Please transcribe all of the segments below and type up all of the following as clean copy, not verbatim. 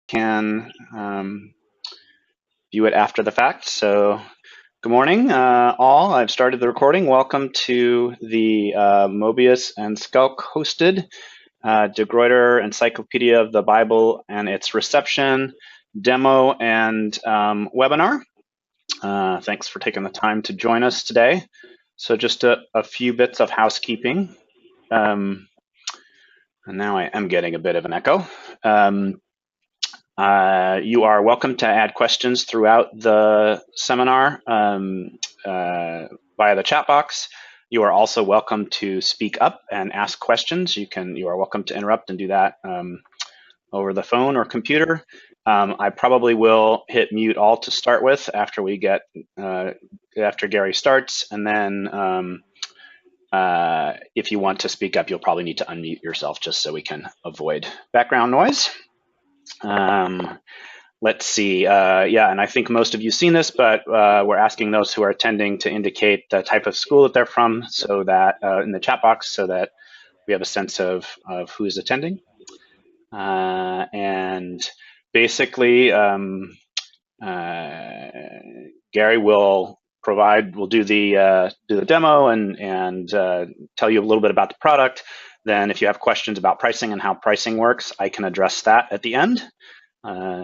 can view it after the fact. So good morning, all. I've started the recording. Welcome to the Mobius and SCELC hosted De Gruyter Encyclopedia of the Bible and its Reception demo and webinar. Thanks for taking the time to join us today. So just a few bits of housekeeping. And now I am getting a bit of an echo. You are welcome to add questions throughout the seminar via the chat box. You are also welcome to speak up and ask questions. You are welcome to interrupt and do that over the phone or computer. I probably will hit mute all to start with after we get after Gary starts, and then if you want to speak up, you'll probably need to unmute yourself just so we can avoid background noise. Let's see. Yeah, and I think most of you've seen this, but we're asking those who are attending to indicate the type of school that they're from, so that in the chat box, so that we have a sense of who is attending. And basically, Gary will do the demo and tell you a little bit about the product. Then if you have questions about pricing and how pricing works, I can address that at the end.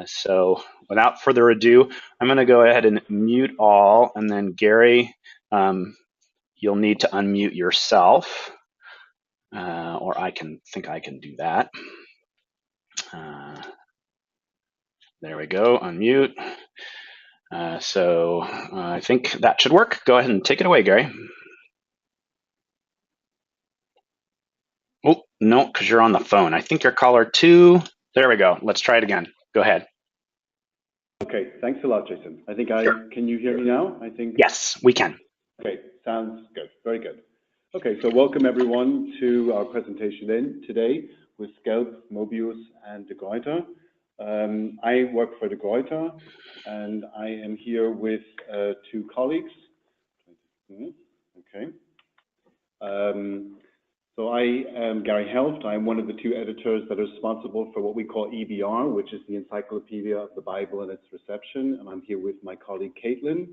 So without further ado, I'm going to go ahead and mute all, and then Gary, you'll need to unmute yourself, or I think I can do that. There we go, unmute. So I think that should work. Go ahead and take it away, Gary. Oh, no, because you're on the phone. I think you're caller 2. There we go. Let's try it again. Go ahead. Okay, thanks a lot, Jason. I think can you hear me now? I think. Yes, we can. Okay, sounds good. Very good. Okay, so welcome everyone to our presentation today with SCELC, Mobius, and De Gruyter. I work for De Gruyter, and I am here with 2 colleagues. Okay. So I am Gary Helft. I'm one of the 2 editors that are responsible for what we call EBR, which is the Encyclopedia of the Bible and its Reception. And I'm here with my colleague, Caitlin.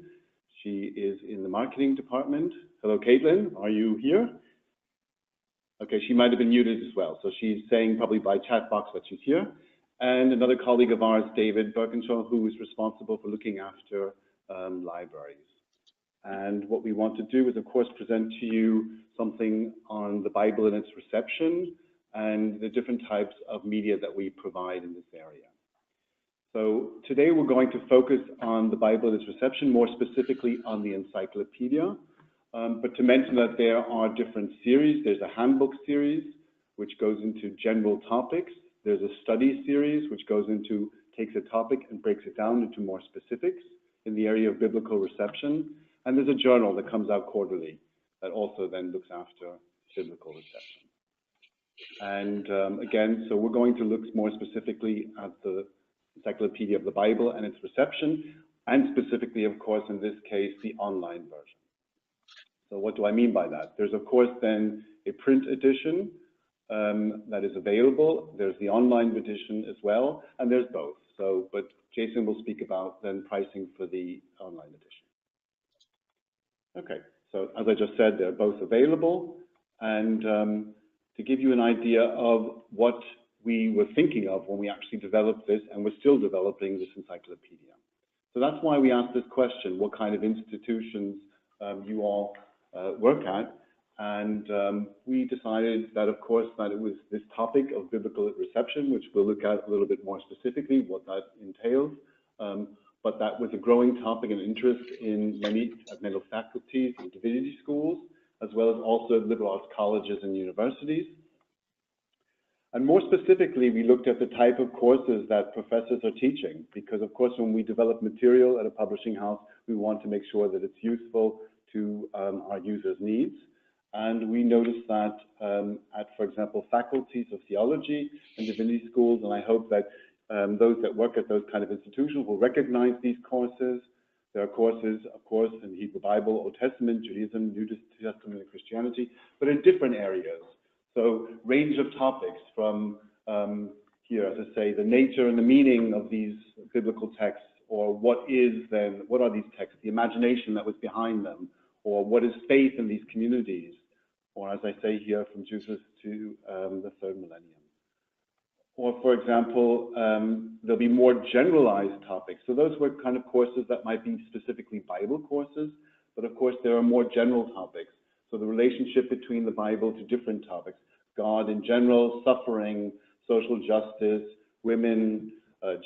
She is in the marketing department. Hello, Caitlin. Are you here? Okay, she might have been muted as well. So she's saying probably by chat box that she's here. And another colleague of ours, David Birkinshaw, who is responsible for looking after libraries. And what we want to do is, of course, present to you something on the Bible and its reception and the different types of media that we provide in this area. So today we're going to focus on the Bible and its reception, more specifically on the Encyclopedia. But to mention that there are different series. There's a handbook series, which goes into general topics. There's a study series, which takes a topic and breaks it down into more specifics in the area of biblical reception. And there's a journal that comes out quarterly that also then looks after biblical reception. And again, so we're going to look more specifically at the Encyclopedia of the Bible and its reception, and specifically, of course, in this case, the online version. So what do I mean by that? There's, of course, then a print edition that is available. There's the online edition as well, and there's both. So, but Jason will speak about then pricing for the online edition. Okay, so as I just said, they're both available, and to give you an idea of what we were thinking of when we actually developed this, and we're still developing this encyclopedia. So that's why we asked this question: what kind of institutions you all work at? And we decided that, of course, that it was this topic of biblical reception, which we'll look at a little bit more specifically, what that entails. But that was a growing topic and interest in many medical faculties and divinity schools, as well as also liberal arts colleges and universities. And more specifically, we looked at the type of courses that professors are teaching, because of course, when we develop material at a publishing house, we want to make sure that it's useful to our users' needs. And we noticed that at, for example, faculties of theology and divinity schools, and I hope that those that work at those kind of institutions will recognize these courses. There are courses, of course, in Hebrew Bible, Old Testament, Judaism, New Testament, and Christianity, but in different areas. So range of topics from here, as I say, the nature and the meaning of these biblical texts, or what are these texts, the imagination that was behind them, or what is faith in these communities, or as I say here, from Jesus to the third millennium. Or, for example, there'll be more generalized topics. So those were kind of courses that might be specifically Bible courses, but of course there are more general topics. So the relationship between the Bible to different topics, God in general, suffering, social justice, women,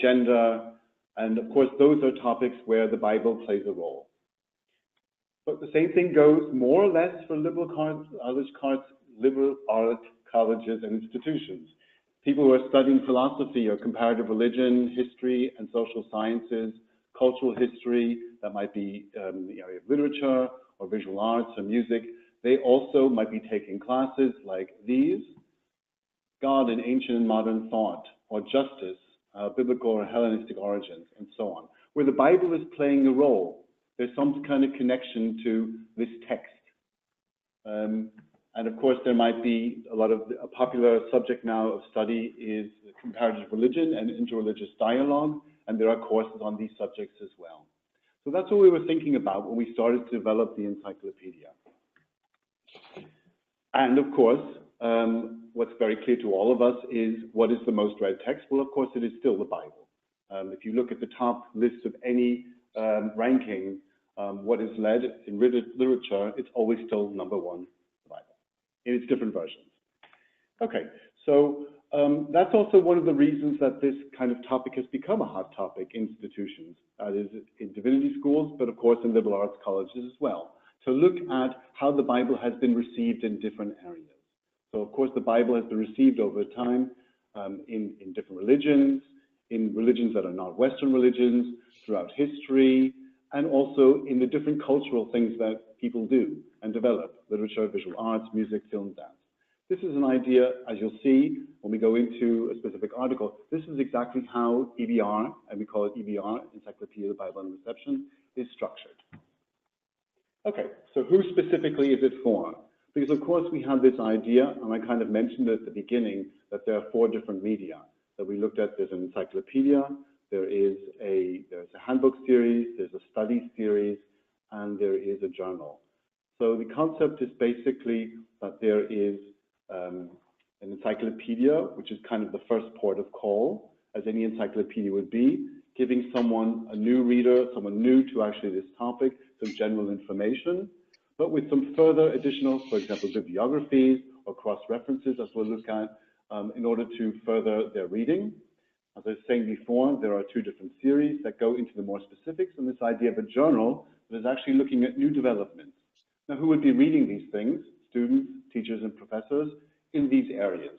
gender, and of course those are topics where the Bible plays a role. But the same thing goes more or less for liberal art colleges and institutions. People who are studying philosophy or comparative religion, history and social sciences, cultural history, that might be the area of literature or visual arts or music, they also might be taking classes like these, God in Ancient and Modern Thought, or Justice, Biblical or Hellenistic Origins, and so on, where the Bible is playing a role. There's some kind of connection to this text. And of course, there might be a popular subject now of study is comparative religion and interreligious dialogue, and there are courses on these subjects as well. So that's what we were thinking about when we started to develop the encyclopedia. And of course, what's very clear to all of us is what is the most read text? Well, of course, it is still the Bible. If you look at the top list of any ranking, what is led in literature, it's always still number one, the Bible, in its different versions. Okay, so that's also one of the reasons that this kind of topic has become a hot topic in institutions, that is in divinity schools, but of course in liberal arts colleges as well, to look at how the Bible has been received in different areas. So of course the Bible has been received over time in different religions, in religions that are not Western religions, throughout history, and also in the different cultural things that people do and develop, literature, visual arts, music, film, dance. This is an idea, as you'll see when we go into a specific article, this is exactly how EBR, and we call it EBR, Encyclopedia of the Bible and Reception, is structured. Okay, so who specifically is it for? Because of course we have this idea, and I kind of mentioned it at the beginning, that there are 4 different media that we looked at. There's an encyclopedia, there's a handbook series, there's a study series, and there is a journal. So the concept is basically that there is an encyclopedia, which is kind of the first port of call, as any encyclopedia would be, giving someone, a new reader, someone new to actually this topic, some general information, but with some further additional, for example, bibliographies or cross-references, as we'll look at, in order to further their reading. As I was saying before, there are 2 different series that go into the more specifics, and this idea of a journal that is actually looking at new developments. Now, who would be reading these things? Students, teachers, and professors in these areas.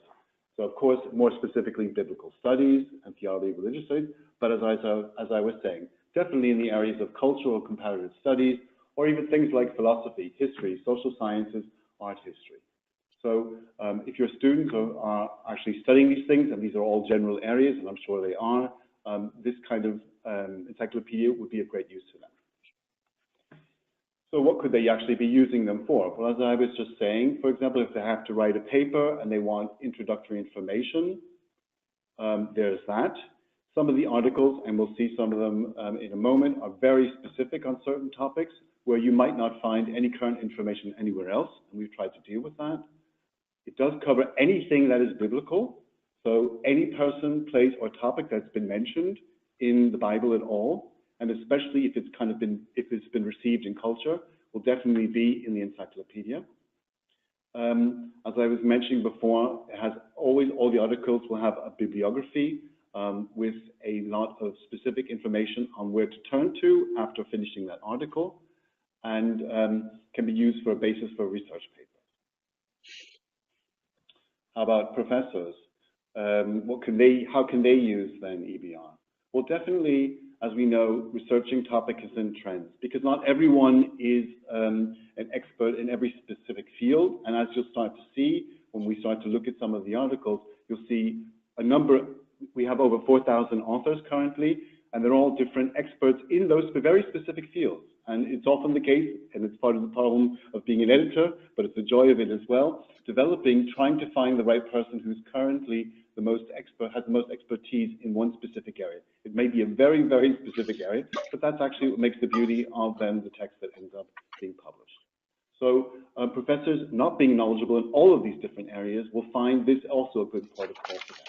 So, of course, more specifically, biblical studies and theology of religious studies, but as I was saying, definitely in the areas of cultural comparative studies, or even things like philosophy, history, social sciences, art history. So if your students are actually studying these things, and these are all general areas, and I'm sure they are, this kind of encyclopedia would be of great use to them. So what could they actually be using them for? Well, as I was just saying, for example, if they have to write a paper and they want introductory information, there's that. Some of the articles, and we'll see some of them in a moment, are very specific on certain topics where you might not find any current information anywhere else, and we've tried to deal with that. It does cover anything that is biblical, so any person, place, or topic that's been mentioned in the Bible at all, and especially if it's been received in culture, will definitely be in the encyclopedia. As I was mentioning before, it has always, all the articles will have a bibliography with a lot of specific information on where to turn to after finishing that article, and can be used for a basis for research papers. How about professors? How can they use then EBR? Well, definitely, as we know, researching topics and trends, because not everyone is an expert in every specific field. And as you'll start to see, when we start to look at some of the articles, you'll see a number, we have over 4,000 authors currently, and they're all different experts in those very specific fields. And it's often the case, and it's part of the problem of being an editor, but it's the joy of it as well, trying to find the right person who's currently has the most expertise in one specific area. It may be a very, very specific area, but that's actually what makes the beauty of then the text that ends up being published. So professors not being knowledgeable in all of these different areas will find this also a good protocol for them.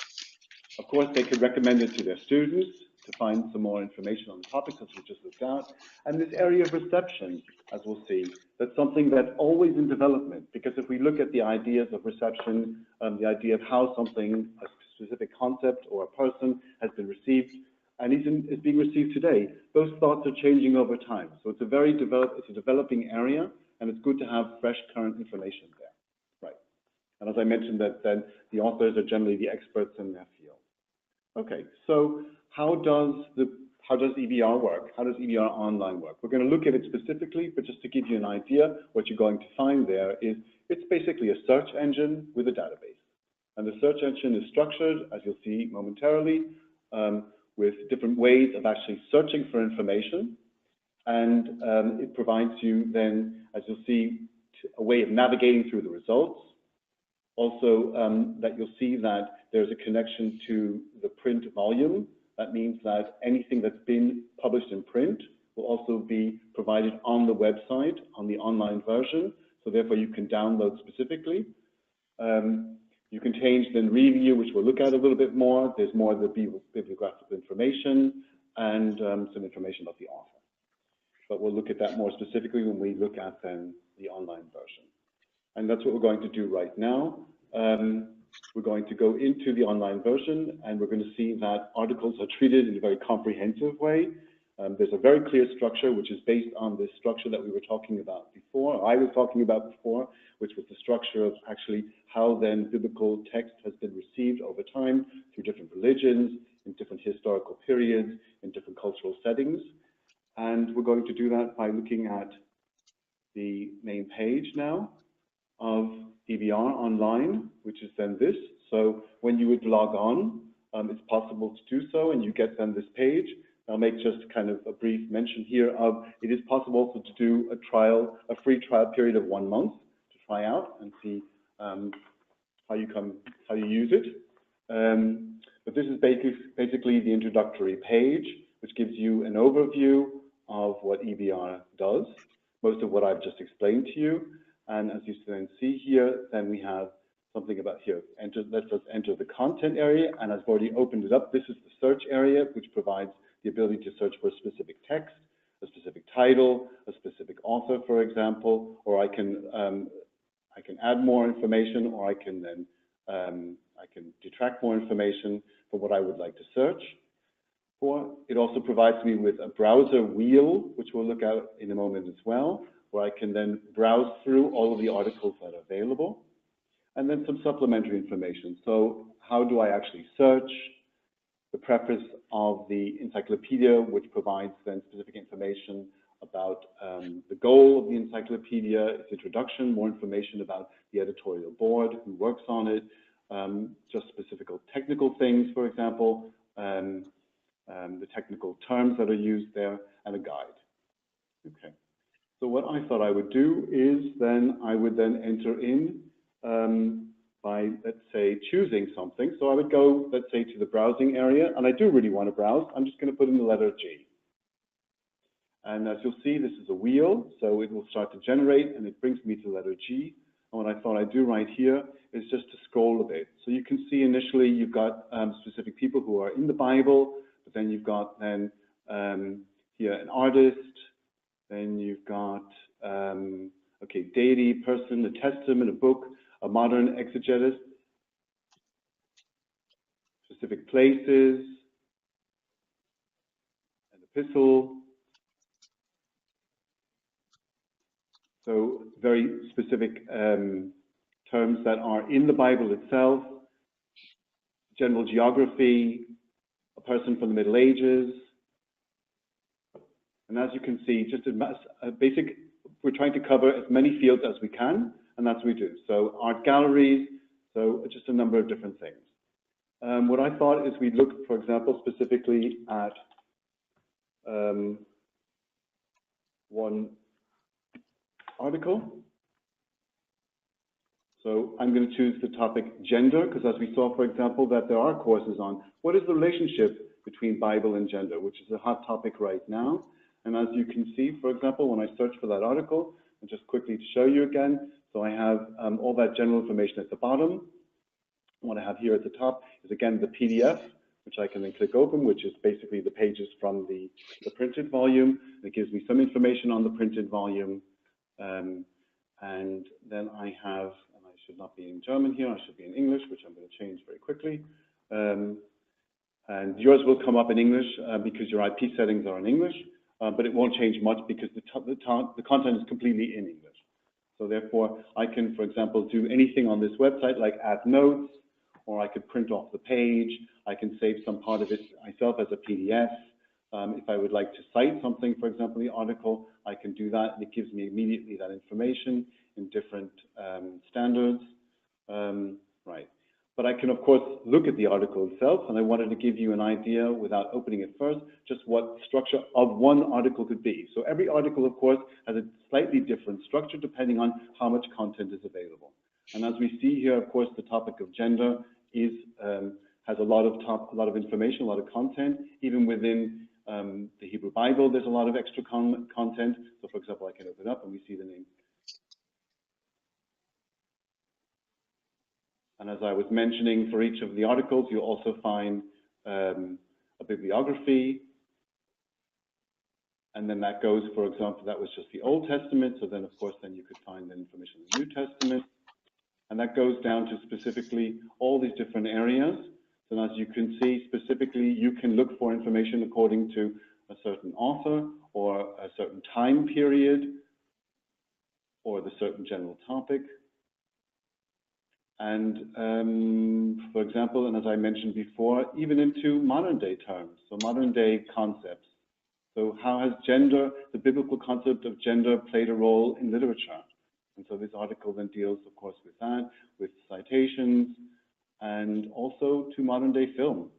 Of course, they could recommend it to their students to find some more information on the topics as we just looked at. And this area of reception, as we'll see, that's something that's always in development, because if we look at the ideas of reception, the idea of how something, a specific concept or a person has been received and is being received today, those thoughts are changing over time. So it's a developing area, and it's good to have fresh current information there, right? And as I mentioned, that then the authors are generally the experts in their field. Okay, so how does EBR work? How does EBR Online work? We're going to look at it specifically, but just to give you an idea, what you're going to find there is it's basically a search engine with a database. And the search engine is structured, as you'll see momentarily, with different ways of actually searching for information. And it provides you then, as you'll see, a way of navigating through the results. Also, that you'll see that there's a connection to the print volume. That means that anything that's been published in print will also be provided on the website, on the online version. So therefore, you can download specifically. You can change then review, which we'll look at a little bit more. There's more of the bibliographical information and some information about the author. But we'll look at that more specifically when we look at then the online version. And that's what we're going to do right now. We're going to go into the online version, and we're going to see that articles are treated in a very comprehensive way. There's a very clear structure, which is based on this structure that we were talking about before, I was talking about before, which was the structure of actually how then biblical text has been received over time through different religions, in different historical periods, in different cultural settings. And we're going to do that by looking at the main page now of EBR Online, which is then this. So when you would log on, it's possible to do so, and you get then this page. I'll make just kind of a brief mention here of it is possible also to do a free trial period of 1 month to try out and see how you use it. But this is basically the introductory page, which gives you an overview of what EBR does, most of what I've just explained to you. And as you can see here, then we have something about here. Let's just enter the content area, and I've already opened it up. This is the search area, which provides the ability to search for a specific text, a specific title, a specific author, for example, or I can add more information, or I can then I can detract more information for what I would like to search for. It also provides me with a browser wheel, which we'll look at in a moment as well, where I can then browse through all of the articles that are available, and then some supplementary information. So how do I actually search? The preface of the Encyclopedia, which provides then specific information about the goal of the Encyclopedia, its introduction, more information about the editorial board, who works on it, just specific technical things, for example, the technical terms that are used there, and a guide. Okay. So what I thought I would do is then I would then enter in by, let's say, choosing something. So I would go, let's say, to the browsing area, and I do really want to browse. I'm just going to put in the letter G. And as you'll see, this is a wheel, so it will start to generate, and it brings me to the letter G. And what I thought I'd do right here is just to scroll a bit. So you can see initially you've got specific people who are in the Bible, but then you've got then here an artist, then you've got, okay, deity, person, a testament, a book, a modern exegetus, specific places, an epistle. So very specific terms that are in the Bible itself, general geography, a person from the Middle Ages. And as you can see, just a basic, we're trying to cover as many fields as we can, and that's what we do. So art galleries, so just a number of different things. What I thought is we'd look, for example, specifically at one article. So I'm going to choose the topic gender, because as we saw, for example, that there are courses on what is the relationship between Bible and gender, which is a hot topic right now. And as you can see, for example, when I search for that article, and just quickly to show you again, so I have all that general information at the bottom. What I have here at the top is, again, the PDF, which I can then click open, which is basically the pages from the printed volume. It gives me some information on the printed volume. And then I have, and I should not be in German here, I should be in English, which I'm going to change very quickly. And yours will come up in English because your IP settings are in English, but it won't change much because the content is completely in English. So therefore, I can, for example, do anything on this website, like add notes, or I could print off the page. I can save some part of it myself as a PDF. If I would like to cite something, for example, the article, I can do that, and it gives me immediately that information in different standards. Right. But I can, of course, look at the article itself, and I wanted to give you an idea, without opening it first, just what structure of one article could be. So every article, of course, has a slightly different structure depending on how much content is available. And as we see here, of course, the topic of gender is has a lot of information, a lot of content. Even within the Hebrew Bible, there's a lot of extra content. So, for example, I can open up and we see the name. And as I was mentioning, for each of the articles, you'll also find a bibliography. And then that goes, for example, that was just the Old Testament. So then, of course, then you could find the information in the New Testament. And that goes down to specifically all these different areas. So as you can see, specifically, you can look for information according to a certain author or a certain time period or the certain general topic. And for example, and as I mentioned before, even into modern day terms, so modern day concepts. So how has gender, the biblical concept of gender, played a role in literature? And so this article then deals, of course, with that, with citations, and also to modern day film.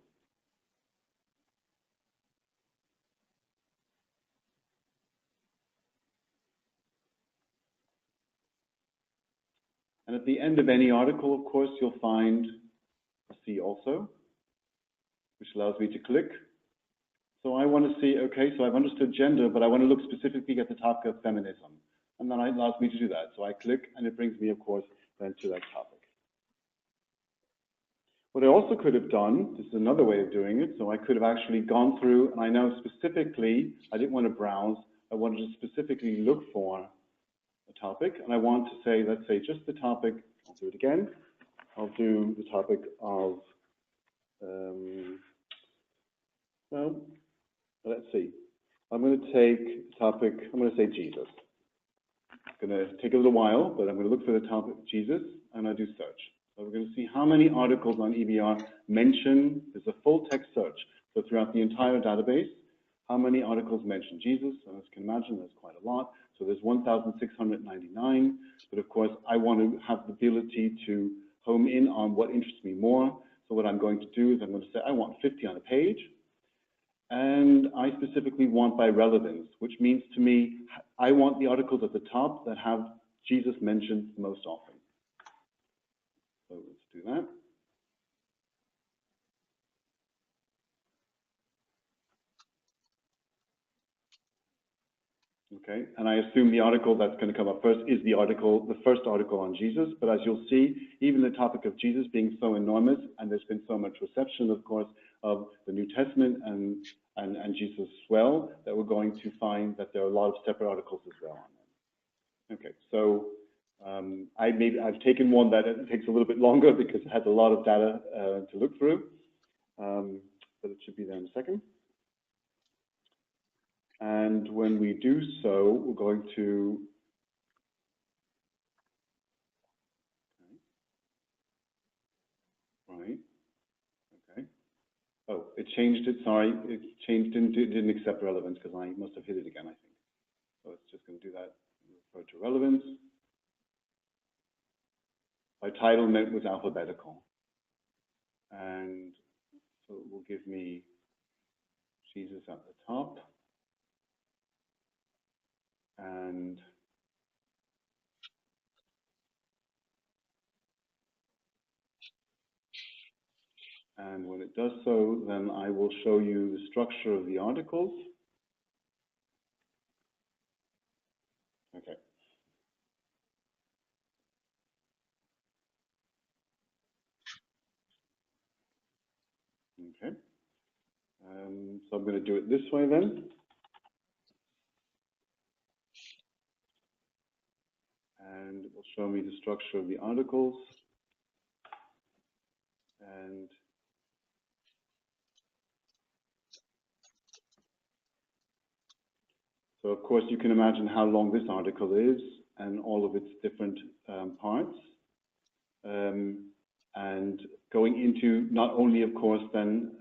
And at the end of any article, of course, you'll find a See Also, which allows me to click. So I want to see, okay, so I've understood gender, but I want to look specifically at the topic of feminism. And then it allows me to do that. So I click, and it brings me, of course, then to that topic. What I also could have done, this is another way of doing it, so I could have actually gone through, and I know specifically, I didn't want to browse, I wanted to specifically look for a topic, and I want to say, let's say just the topic, I'll do it again, I'll do the topic of, well, let's see, I'm going to take the topic, I'm going to say Jesus. It's going to take a little while, but I'm going to look for the topic Jesus, and I do search. So we're going to see how many articles on EBR mention, there's a full text search. So throughout the entire database, how many articles mention Jesus? And as you can imagine, there's quite a lot. So there's 1,699. But of course, I want to have the ability to home in on what interests me more. So what I'm going to do is I'm going to say, I want 50 on a page. And I specifically want by relevance, which means to me, I want the articles at the top that have Jesus mentioned most often. So let's do that. Okay, and I assume the article that's going to come up first is the article, the first article on Jesus. But as you'll see, even the topic of Jesus being so enormous, and there's been so much reception, of course, of the New Testament and Jesus as well, that we're going to find that there are a lot of separate articles as well on them. Okay, so I've taken one that takes a little bit longer because it has a lot of data to look through, but it should be there in a second. And when we do so, we're going to, right, okay. Oh, it changed it, sorry, it changed, didn't accept relevance because I must have hit it again, I think. So it's just going to do that, refer to relevance. By title meant was alphabetical. And so it will give me Jesus at the top. And And when it does so, then I will show you the structure of the articles. Okay. Okay. So I'm going to do it this way then. And it will show me the structure of the articles. And so, of course, you can imagine how long this article is and all of its different parts. And going into not only, of course, then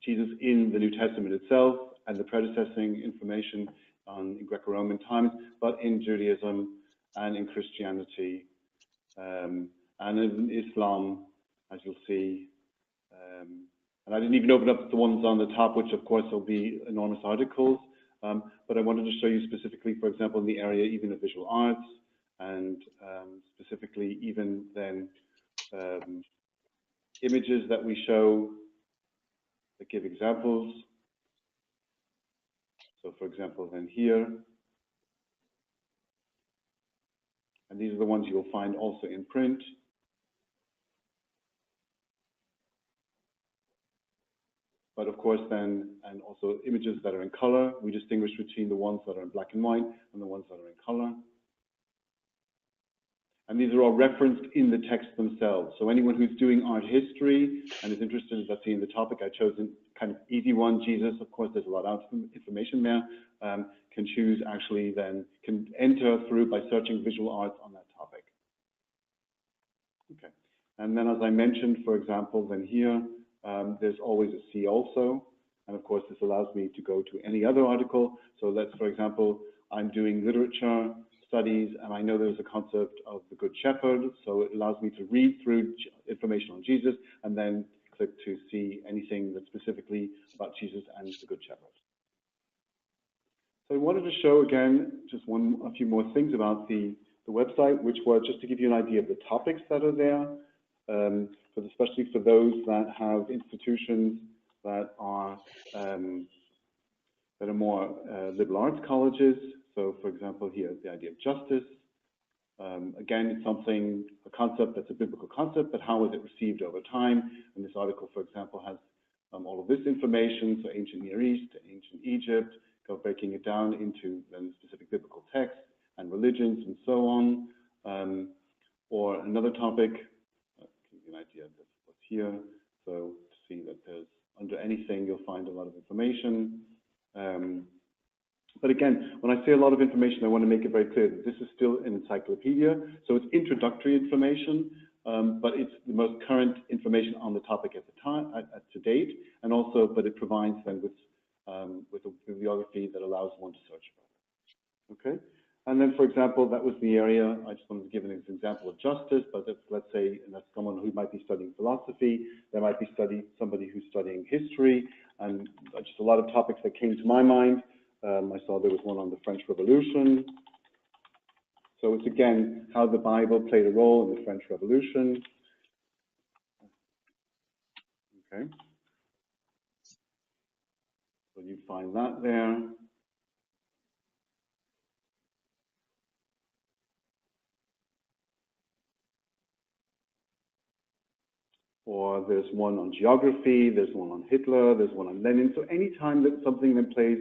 Jesus in the New Testament itself and the predecessing information in Greco-Roman times, but in Judaism and in Christianity and in Islam, as you'll see. And I didn't even open up the ones on the top, which of course will be enormous articles. But I wanted to show you specifically, for example, in the area even of visual arts, and specifically even then images that we show that give examples. So for example, then here, and these are the ones you will find also in print. But of course then, and also images that are in color, we distinguish between the ones that are in black and white and the ones that are in color. And these are all referenced in the text themselves. So anyone who's doing art history and is interested, let's see, in the topic, I've chosen kind of easy one, Jesus. Of course, there's a lot of information there. Can choose actually then, can enter through by searching visual arts on that topic. Okay. And then as I mentioned, for example, then here, there's always a C also. And of course, this allows me to go to any other article. So let's, for example, I'm doing literature studies, and I know there's a concept of the Good Shepherd, so it allows me to read through information on Jesus and then click to see anything that's specifically about Jesus and the Good Shepherd. So I wanted to show again just a few more things about the website, which were just to give you an idea of the topics that are there, but especially for those that have institutions that are more liberal arts colleges. So, for example, here, the idea of justice. Again, it's a concept that's a biblical concept, but how is it received over time? And this article, for example, has all of this information, so ancient Near East, ancient Egypt, breaking it down into then specific biblical texts and religions and so on. Or another topic, give you an idea of what's here. So to see that there's, under anything, you'll find a lot of information. But again, when I say a lot of information, I want to make it very clear that this is still an encyclopedia. So it's introductory information, but it's the most current information on the topic at the time, to date, and also, but it provides them with a bibliography that allows one to search for it. Okay, and then, for example, that was the area. I just wanted to give an example of justice, but let's say that's someone who might be studying philosophy. There might be somebody who's studying history, and just a lot of topics that came to my mind. I saw there was one on the French Revolution. So it's again how the Bible played a role in the French Revolution. Okay. So you find that there. Or there's one on geography, there's one on Hitler, there's one on Lenin. So anytime that something that plays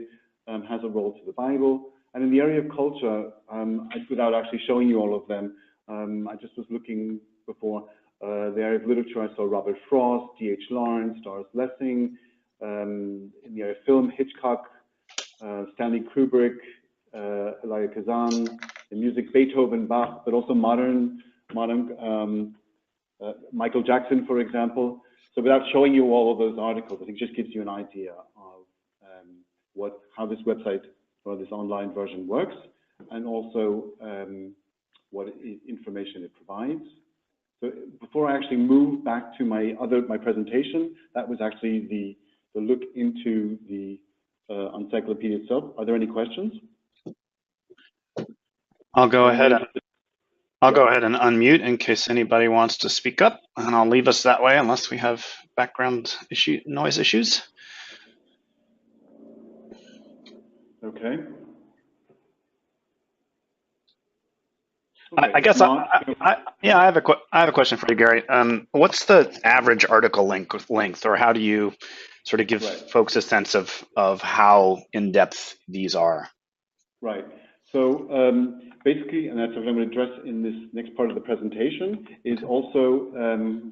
has a role to the Bible. And in the area of culture, without actually showing you all of them, I just was looking before. The area of literature, I saw Robert Frost, D.H. Lawrence, Doris Lessing. In the area of film, Hitchcock, Stanley Kubrick, Elia Kazan. In music, Beethoven, Bach, but also modern Michael Jackson, for example. So without showing you all of those articles, I think it just gives you an idea of how this website or this online version works, and also what information it provides. So before I actually move back to my presentation, that was actually the look into the encyclopedia itself. Are there any questions? I'll go ahead I'll go ahead and unmute in case anybody wants to speak up, and I'll leave us that way unless we have background noise issues. Okay. I guess I have a question for you, Gary. What's the average article length, or how do you sort of give folks a sense of how in depth these are? Right. So basically, and that's what I'm going to address in this next part of the presentation, is also,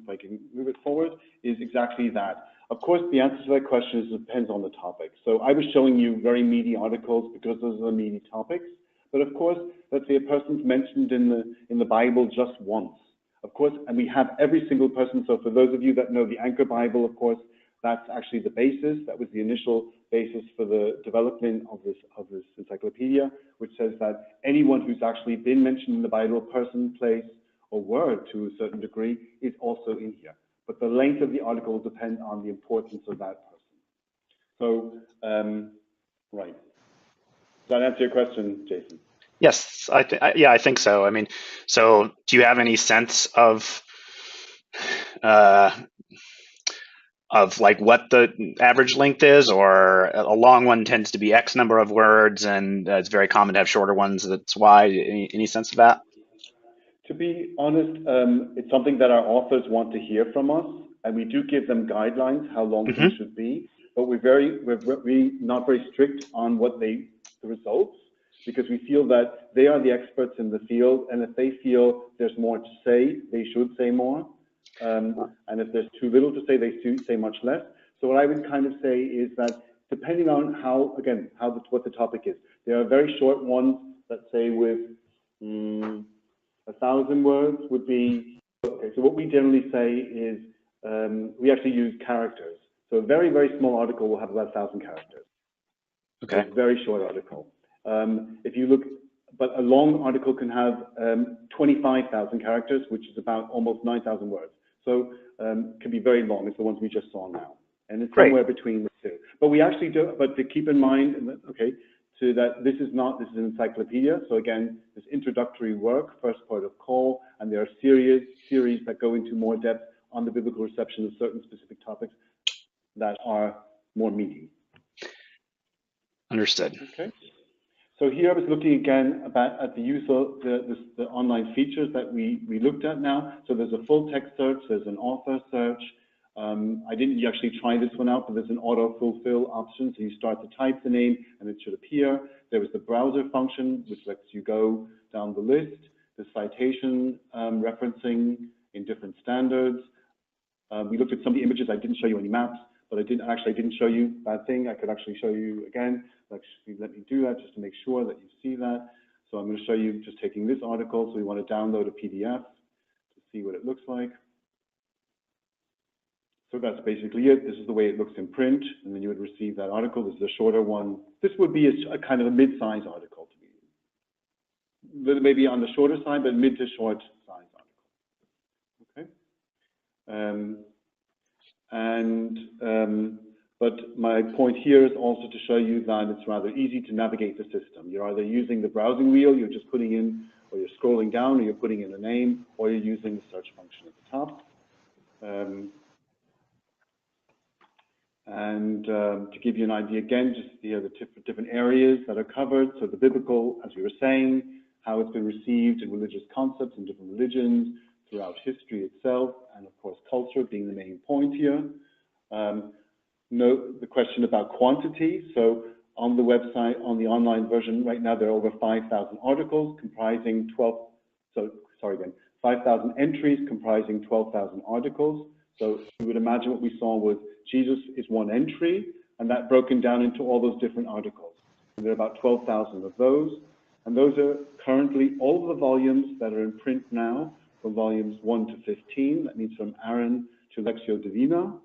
if I can move it forward, is exactly that. Of course, the answer to that question is it depends on the topic. So I was showing you very meaty articles because those are the meaty topics. But of course, let's say a person's mentioned in the Bible just once. Of course, and we have every single person. So for those of you that know the Anchor Bible, of course, that's actually the basis. That was the initial basis for the development of this encyclopedia, which says that anyone who's actually been mentioned in the Bible, person, place, or word to a certain degree, is also in here. But the length of the article will depend on the importance of that person. So, right. Does that answer your question, Jason? Yes, I think so. I mean, so do you have any sense of like what the average length is, or a long one tends to be X number of words, and it's very common to have shorter ones that's Y? Any sense of that? To be honest, it's something that our authors want to hear from us, and we do give them guidelines how long things should be. But we're not very strict on what the results, because we feel that they are the experts in the field, and if they feel there's more to say, they should say more. And if there's too little to say, they should say much less. So what I would kind of say is that depending on what the topic is, there are very short ones, let's say with 1,000 words would be, okay, so what we generally say is we actually use characters. So a very, very small article will have about 1,000 characters. Okay. A very short article. If you look, but a long article can have 25,000 characters, which is about almost 9,000 words. So it can be very long. It's the ones we just saw now. And it's somewhere between the two. But we actually do, but to keep in mind, okay, so that this is an encyclopedia. So again, this introductory work, first part of call, and there are series that go into more depth on the biblical reception of certain specific topics that are more meaty. Understood. Okay. So here I was looking again at the use of the online features that we looked at now. So there's a full text search, there's an author search. I didn't actually try this one out, but there's an auto-fulfill option. So you start to type the name and it should appear. There was the browser function, which lets you go down the list. The citation referencing in different standards. We looked at some of the images. I didn't show you any maps, but I didn't show you that thing. I could actually show you again. Actually, let me do that just to make sure that you see that. So I'm going to show you just taking this article. So we want to download a PDF to see what it looks like. So that's basically it. This is the way it looks in print, and then you would receive that article. This is a shorter one. This would be a kind of a mid-size article to be. Maybe on the shorter side, but mid to short size article. Okay. But my point here is also to show you that it's rather easy to navigate the system. You're either using the browsing wheel, you're just putting in, or you're scrolling down, or you're putting in a name, or you're using the search function at the top. To give you an idea again, just the different areas that are covered. So the biblical, as we were saying, how it's been received in religious concepts in different religions, throughout history itself, and of course culture being the main point here. Note the question about quantity. So on the website, on the online version, right now there are over 5,000 articles comprising 5,000 entries comprising 12,000 articles. So you would imagine what we saw was Jesus is one entry, and that broken down into all those different articles. And there are about 12,000 of those. And those are currently all of the volumes that are in print now, from volumes 1 to 15. That means from Aaron to Lectio Divina.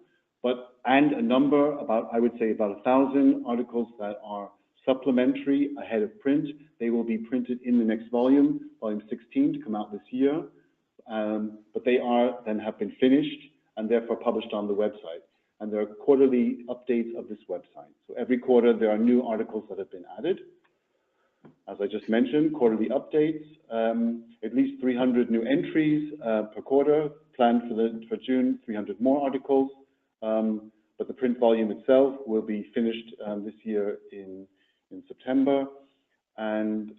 And a number, I would say about 1,000 articles that are supplementary ahead of print. They will be printed in the next volume, volume 16, to come out this year. But they have been finished and therefore published on the website. And there are quarterly updates of this website. So every quarter there are new articles that have been added. As I just mentioned, quarterly updates, at least 300 new entries per quarter, planned for June, 300 more articles. But the print volume itself will be finished this year in September. And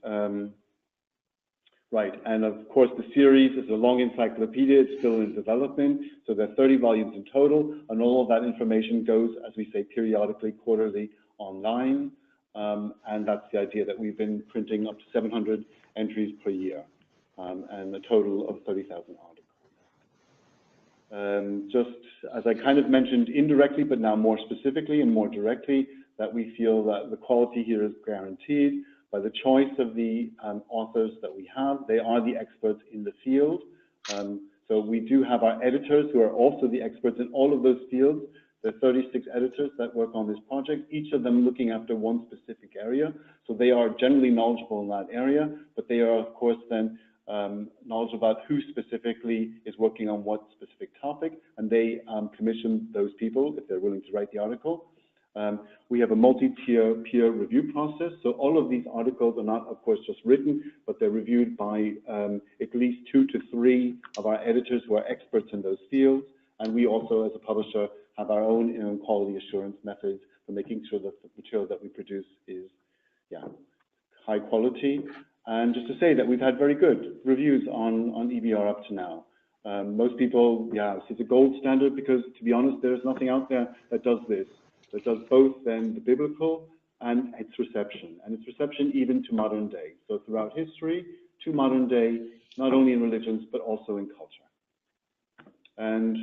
right, and of course the series is a long encyclopedia, it's still in development, so there are 30 volumes in total, and all of that information goes, as we say, periodically, quarterly online, and that's the idea, that we've been printing up to 700 entries per year, and a total of 30,000 articles. Just as I kind of mentioned indirectly, but now more specifically and more directly, that we feel that the quality here is guaranteed by the choice of the authors that we have. They are the experts in the field. So we do have our editors who are also the experts in all of those fields. There are 36 editors that work on this project, each of them looking after one specific area. So they are generally knowledgeable in that area, but they are, of course, then knowledgeable about who specifically is working on what specific topic, and they commission those people if they're willing to write the article. We have a multi-tier peer review process, so all of these articles are not, of course, just written, but they're reviewed by at least 2 to 3 of our editors who are experts in those fields, and we also, as a publisher, have our own quality assurance methods for making sure that the material that we produce is, high quality. And just to say that we've had very good reviews on EBR up to now. Most people, it's a gold standard, because, to be honest, there's nothing out there that does this. That does both then the biblical and its reception, and its reception even to modern day. So throughout history, to modern day, not only in religions, but also in culture. And